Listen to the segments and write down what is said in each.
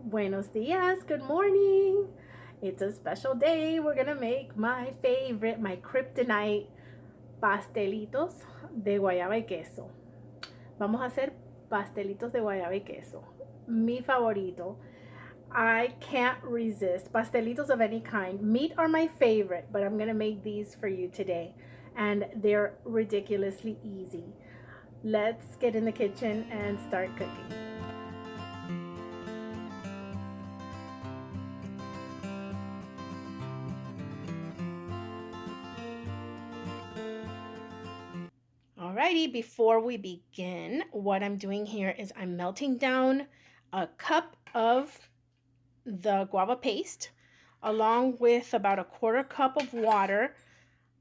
Buenos dias, good morning. It's a special day. We're gonna make my favorite, my kryptonite, pastelitos de guayaba y queso. Vamos a hacer pastelitos de guayaba y queso. Mi favorito. I can't resist. Pastelitos of any kind. Meat are my favorite, but I'm gonna make these for you today. And they're ridiculously easy. Let's get in the kitchen and start cooking. Alrighty, before we begin, what I'm doing here is I'm melting down a cup of the guava paste along with about a quarter cup of water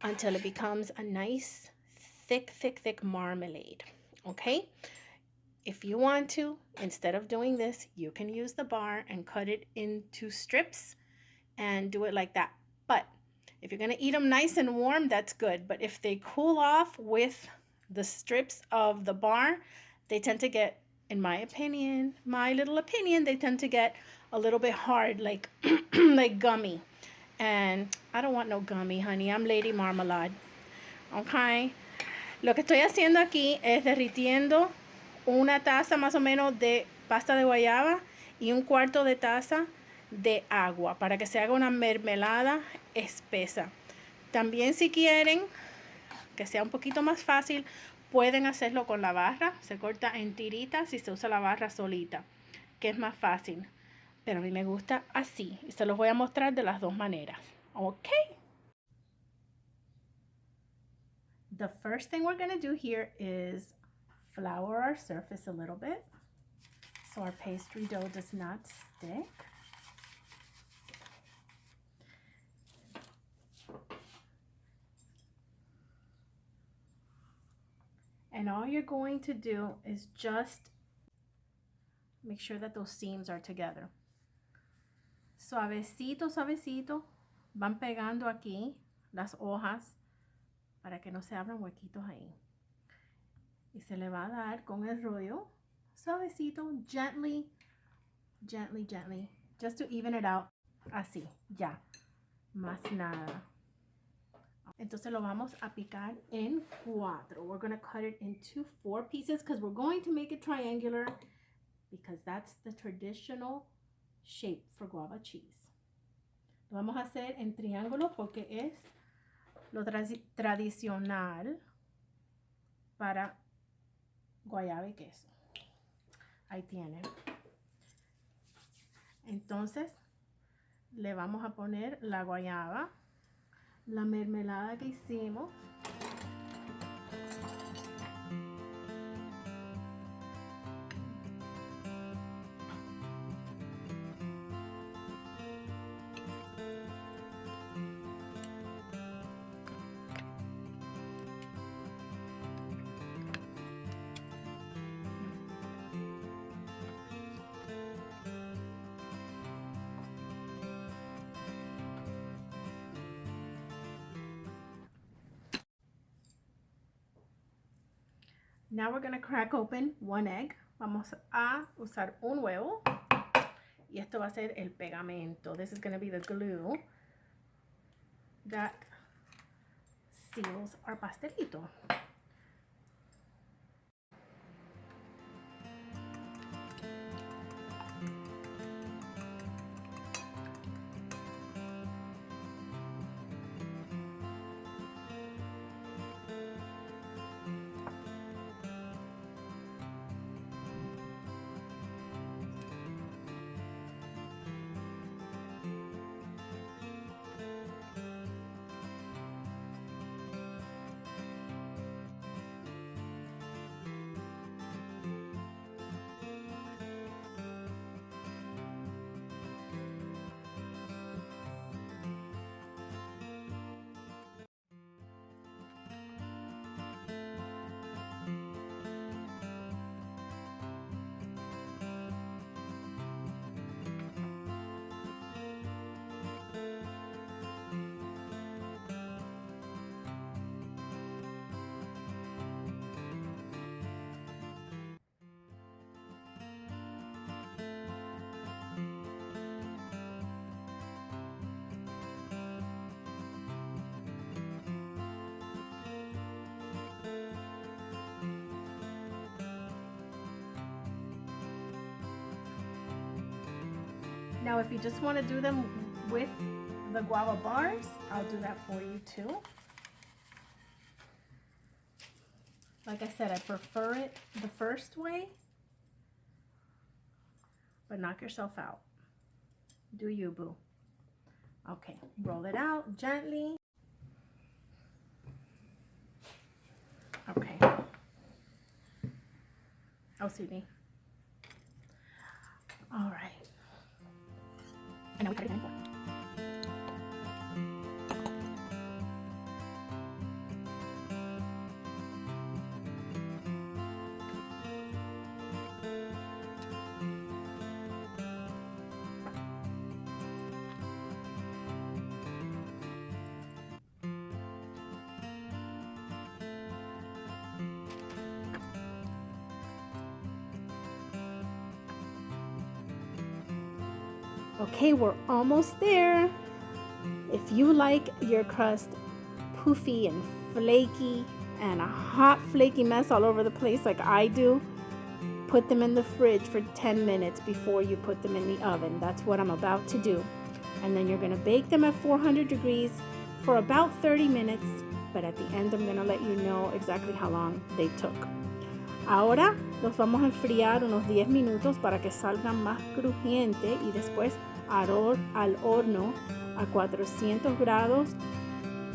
until it becomes a nice thick marmalade. Okay, if you want to, instead of doing this, you can use the bar and cut it into strips and do it like that. But if you're gonna eat them nice and warm, that's good. But if they cool off with the strips of the bar, they tend to get, in my opinion, they tend to get a little bit hard, like like gummy. And I don't want no gummy, honey. I'm Lady Marmalade. Okay. Lo que estoy haciendo aquí es derritiendo una taza más o menos de pasta de guayaba y un cuarto de taza de agua para que se haga una mermelada espesa. También si quieren que sea un poquito más fácil, pueden hacerlo con la barra. Se corta en tiritas y se usa la barra solita, que es más fácil. Pero a mí me gusta así y se los voy a mostrar de las dos maneras. Ok. The first thing we're going to do here is flour our surface a little bit so our pastry dough does not stick. And all you're going to do is just make sure that those seams are together. Suavecito, suavecito, van pegando aquí las hojas para que no se abran huequitos ahí. Y se le va a dar con el rollo, suavecito, gently, just to even it out. Así, ya, más nada. Entonces lo vamos a picar en cuatro. We're going to cut it into 4 pieces because we're going to make it triangular because that's the traditional shape for guava cheese. Lo vamos a hacer en triángulo porque es lo tradicional para guayaba y queso. Ahí tienen. Entonces le vamos a poner la guayaba, la mermelada que hicimos, Now we're going to crack open 1 egg. Vamos a usar un huevo. Y esto va a ser el pegamento. This is going to be the glue that seals our pastelito. Now, if you just want to do them with the guava bars, I'll do that for you too. Like I said, I prefer it the first way, but knock yourself out. Do you, boo? Okay, roll it out gently. Okay. Oh, Sydney. All right. I know we got it for. Okay, we're almost there. If you like your crust poofy and flaky and a hot flaky mess all over the place like I do, put them in the fridge for 10 minutes before you put them in the oven. That's what I'm about to do. And then you're gonna bake them at 400 degrees for about 30 minutes, but at the end I'm gonna let you know exactly how long they took. Ahora los vamos a enfriar unos 10 minutos para que salgan más crujientes y después al horno a 400 grados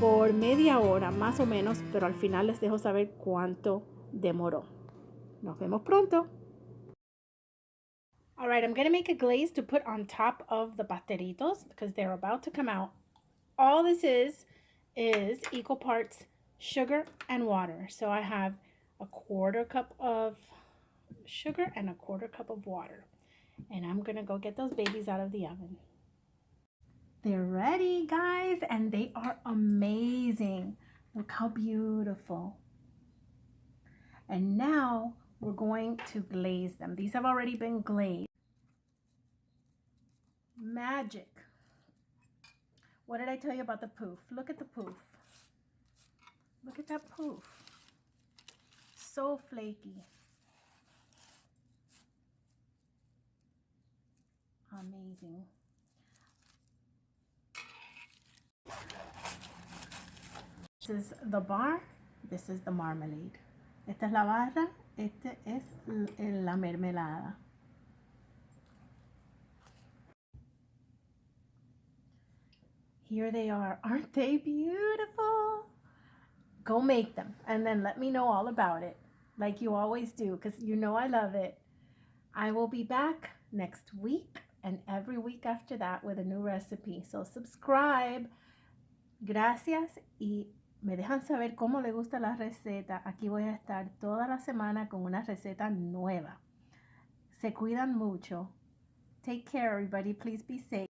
por media hora más o menos, pero al final les dejo saber cuánto demoró. Nos vemos pronto. All right, I'm going to make a glaze to put on top of the pastelitos because they're about to come out. All this is equal parts sugar and water. So I have a 1/4 cup of sugar and a 1/4 cup of water. And I'm going to go get those babies out of the oven. They're ready, guys, and they are amazing. Look how beautiful. And now we're going to glaze them. These have already been glazed. Magic. What did I tell you about the poof? Look at the poof. Look at that poof. So flaky. Amazing. This is the bar. This is the marmalade. Esta es la barra. Esta es la mermelada. Here they are. Aren't they beautiful? Go make them and then let me know all about it like you always do because you know I love it. I will be back next week and every week after that with a new recipe. So subscribe. Gracias y me dejan saber cómo les gusta la receta. Aquí voy a estar toda la semana con una receta nueva. Se cuidan mucho. Take care, everybody. Please be safe.